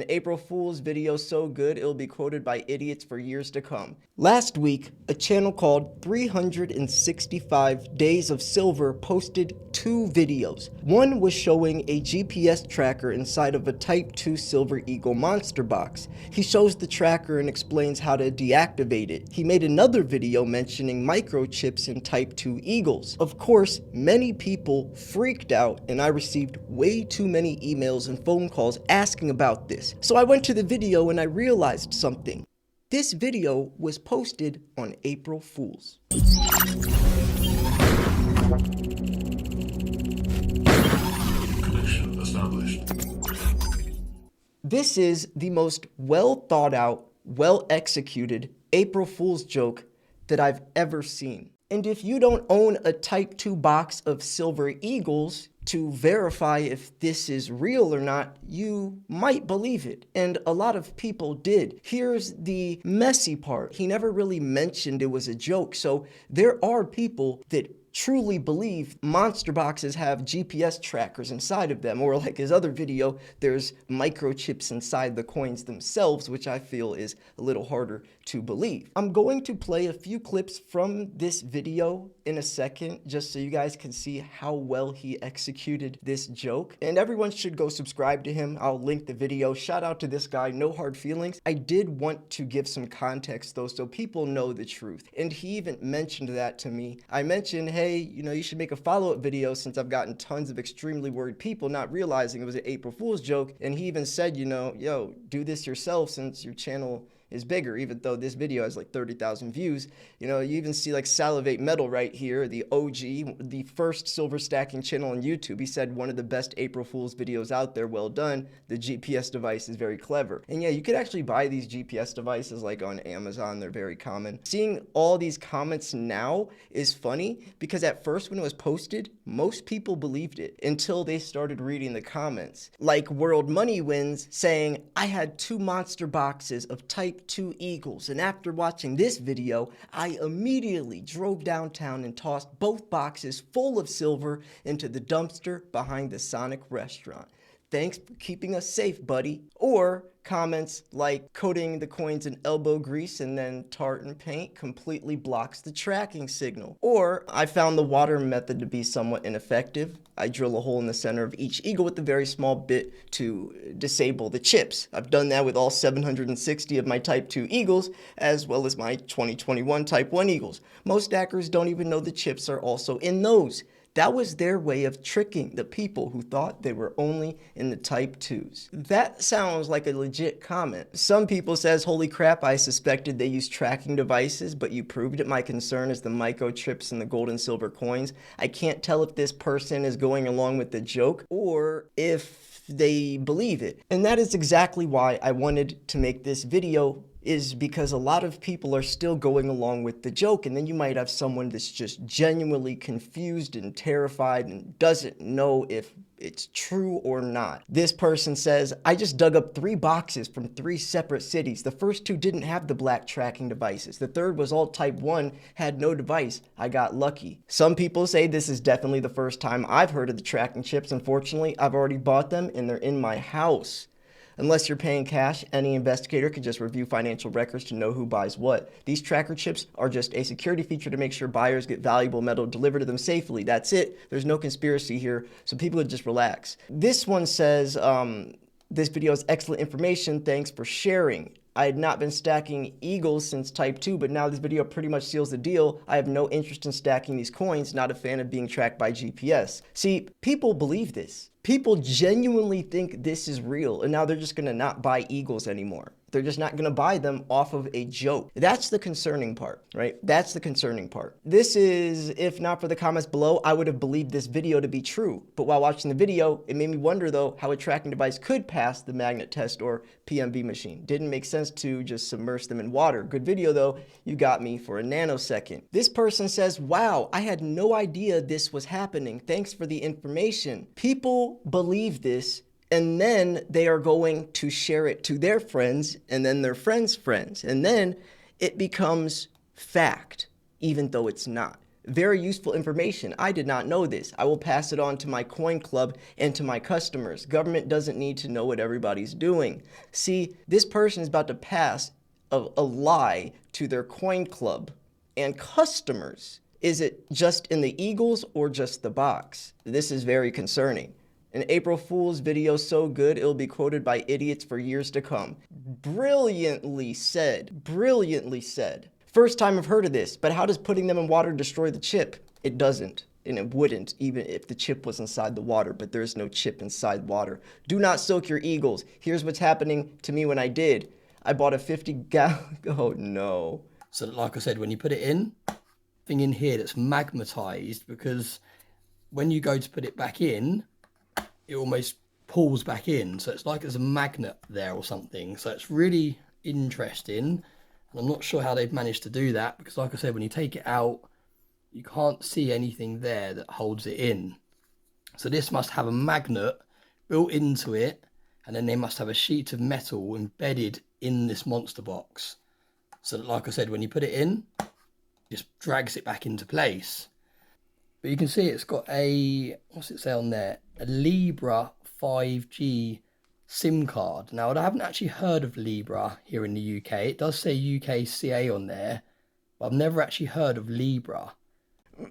An April Fool's video so good it'll be quoted by idiots for years to come. Last week, a channel called 365 Days of Silver posted 2 videos. One was showing a GPS tracker inside of a Type 2 Silver Eagle monster box. He shows the tracker and explains how to deactivate it. He made another video mentioning microchips in Type 2 Eagles. Of course, many people freaked out and I received way too many emails and phone calls asking about this. So I went to the video and I realized something. This video was posted on April Fool's. Connection established. This is the most well thought out, well executed April Fool's joke that I've ever seen. And if you don't own a Type 2 box of Silver Eagles to verify if this is real or not, you might believe it. And a lot of people did. Here's the messy part. He never really mentioned it was a joke. So there are people that truly believe monster boxes have GPS trackers inside of them, or like his other video, there's microchips inside the coins themselves, which I feel is a little harder to believe. I'm going to play a few clips from this video in a second, just so you guys can see how well he executed this joke. And everyone should go subscribe to him. I'll link the video. Shout out to this guy, no hard feelings. I did want to give some context though, so people know the truth. And he even mentioned that to me. I mentioned, hey, you should make a follow-up video since I've gotten tons of extremely worried people not realizing it was an April Fool's joke. And he even said, yo, do this yourself since your channel is bigger, even though this video has like 30,000 views. You even see like Salivate Metal right here, the OG, the first silver stacking channel on YouTube. He said one of the best April Fool's videos out there, well done. The GPS device is very clever. And yeah, you could actually buy these GPS devices like on Amazon. They're very common. Seeing all these comments now is funny because at first when it was posted, most people believed it until they started reading the comments. Like World Money Wins saying, I had 2 monster boxes of Type 2 Eagles, and after watching this video, I immediately drove downtown and tossed both boxes full of silver into the dumpster behind the Sonic restaurant. Thanks for keeping us safe, buddy. Or comments like coating the coins in elbow grease and then tartan paint completely blocks the tracking signal. Or I found the water method to be somewhat ineffective. I drill a hole in the center of each eagle with a very small bit to disable the chips. I've done that with all 760 of my Type 2 Eagles, as well as my 2021 Type 1 Eagles. Most stackers don't even know the chips are also in those. That was their way of tricking the people who thought they were only in the Type 2s. That sounds like a legit comment. Some people says, holy crap, I suspected they used tracking devices, but you proved it. My concern is the microchips and the gold and silver coins. I can't tell if this person is going along with the joke or if they believe it. And that is exactly why I wanted to make this video, is because a lot of people are still going along with the joke, and then you might have someone that's just genuinely confused and terrified and doesn't know if it's true or not. This person says, I just dug up 3 boxes from 3 separate cities. The first 2 didn't have the black tracking devices. The third was all Type 1, had no device. I got lucky. Some people say this is definitely the first time I've heard of the tracking chips. Unfortunately, I've already bought them and they're in my house. Unless you're paying cash, any investigator can just review financial records to know who buys what. These tracker chips are just a security feature to make sure buyers get valuable metal delivered to them safely. That's it. There's no conspiracy here, so people would just relax. This one says, this video is excellent information. Thanks for sharing. I had not been stacking Eagles since Type 2, but now this video pretty much seals the deal. I have no interest in stacking these coins, not a fan of being tracked by GPS. See, people believe this. People genuinely think this is real, and now they're just gonna not buy Eagles anymore. They're just not gonna buy them off of a joke. That's the concerning part, right? That's the concerning part. This is, if not for the comments below, I would have believed this video to be true. But while watching the video, it made me wonder though how a tracking device could pass the magnet test or PMV machine. Didn't make sense to just submerge them in water. Good video though, you got me for a nanosecond. This person says, wow, I had no idea this was happening. Thanks for the information. People believe this, and then they are going to share it to their friends and then their friends' friends. And then it becomes fact, even though it's not. Very useful information. I did not know this. I will pass it on to my coin club and to my customers. Government doesn't need to know what everybody's doing. See, this person is about to pass a lie to their coin club and customers. Is it just in the Eagles or just the box? This is very concerning. An April Fool's video so good it'll be quoted by idiots for years to come. Brilliantly said. Brilliantly said. First time I've heard of this, but how does putting them in water destroy the chip? It doesn't, and it wouldn't even if the chip was inside the water, but there's no chip inside water. Do not soak your Eagles. Here's what's happening to me when I did. I bought a 50-gallon, oh no. So like I said, when you put it in, thing in here that's magmatized, because when you go to put it back in, it almost pulls back in. So it's like there's a magnet there or something. So it's really interesting. And I'm not sure how they've managed to do that, because like I said, when you take it out, you can't see anything there that holds it in. So this must have a magnet built into it, and then they must have a sheet of metal embedded in this monster box. So that, like I said, when you put it in, it just drags it back into place. But you can see it's got a, what's it say on there? A Libra 5G SIM card. Now, I haven't actually heard of Libra here in the UK. It does say UKCA on there, but I've never actually heard of Libra.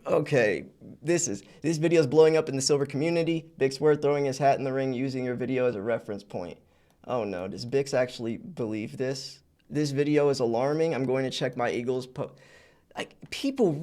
Okay, this video is blowing up in the silver community. Big Swear throwing his hat in the ring using your video as a reference point. Oh no, does Bix actually believe this? This video is alarming. I'm going to check my Eagles like people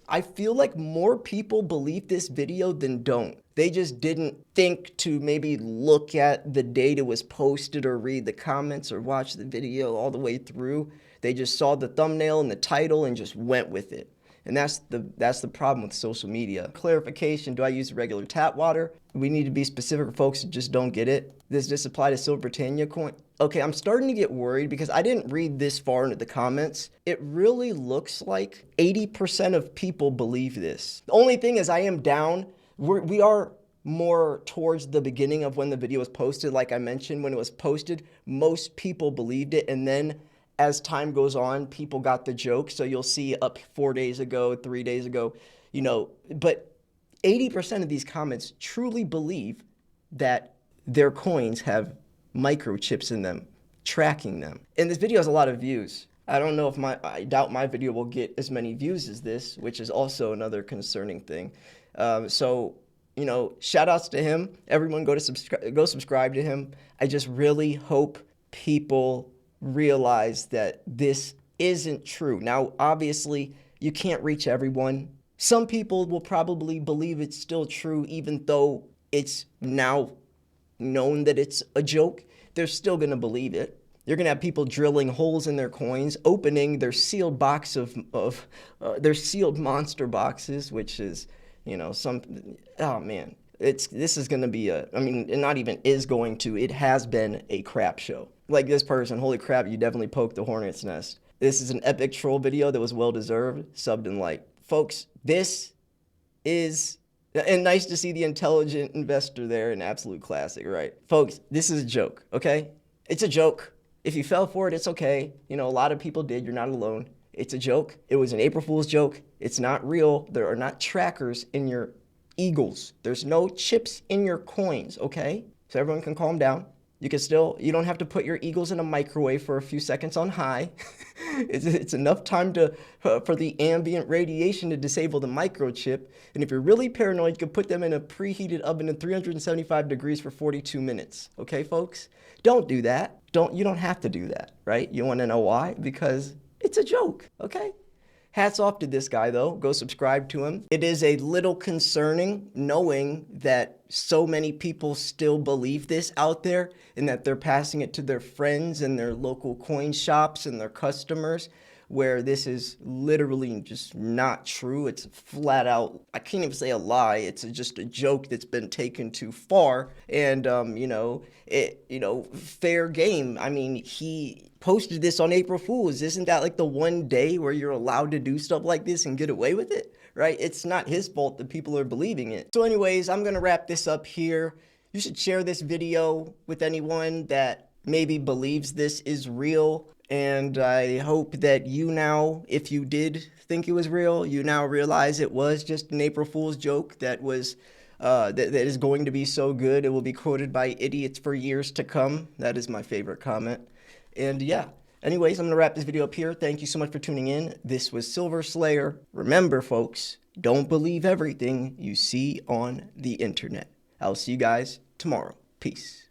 I feel like more people believe this video than don't. They just didn't think to maybe look at the date it was posted or read the comments or watch the video all the way through. They just saw the thumbnail and the title and just went with it. And that's the problem with social media. Clarification, do I use regular tap water? We need to be specific for folks who just don't get it. Does this apply to Silver Britannia coin? Okay, I'm starting to get worried because I didn't read this far into the comments. It really looks like 80% of people believe this. The only thing is I am down. We are more towards the beginning of when the video was posted. Like I mentioned, when it was posted, most people believed it, and then as time goes on, people got the joke. So you'll see up 4 days ago, 3 days ago, you know, but 80% of these comments truly believe that their coins have microchips in them, tracking them. And this video has a lot of views. I don't know if I doubt my video will get as many views as this, which is also another concerning thing. So, you know, shout outs to him. Everyone go subscribe to him. I just really hope people realize that this isn't true. Now, obviously, you can't reach everyone. Some people will probably believe it's still true, even though it's now known that it's a joke. They're still going to believe it. You're going to have people drilling holes in their coins, opening their sealed box their sealed monster boxes, which is, you know, oh man, this is going to be it has been a crap show. Like this person, holy crap, you definitely poked the hornet's nest. This is an epic troll video that was well-deserved, subbed and liked. Folks, this is, and nice to see the intelligent investor there, an absolute classic, right? Folks, this is a joke, okay? It's a joke. If you fell for it, it's okay. You know, a lot of people did, you're not alone. It's a joke. It was an April Fool's joke. It's not real. There are not trackers in your Eagles. There's no chips in your coins, okay? So everyone can calm down. You don't have to put your Eagles in a microwave for a few seconds on high. It's enough time for the ambient radiation to disable the microchip. And if you're really paranoid, you can put them in a preheated oven at 375 degrees for 42 minutes. Okay, folks? Don't do that. You don't have to do that, right? You want to know why? Because it's a joke, okay? Hats off to this guy, though. Go subscribe to him. It is a little concerning knowing that so many people still believe this out there and that they're passing it to their friends and their local coin shops and their customers, where this is literally just not true. It's flat out, I can't even say a lie. It's just a joke that's been taken too far. And, fair game. I mean, he posted this on April Fool's. Isn't that like the one day where you're allowed to do stuff like this and get away with it, right? It's not his fault that people are believing it. So anyways, I'm going to wrap this up here. You should share this video with anyone that maybe believes this is real. And I hope that you now, if you did think it was real, you now realize it was just an April Fool's joke that was that is going to be so good it will be quoted by idiots for years to come. That is my favorite comment. And yeah, anyways, I'm gonna wrap this video up here. Thank you so much for tuning in. This was Silver Slayer. Remember, folks, don't believe everything you see on the internet. I'll see you guys tomorrow. Peace.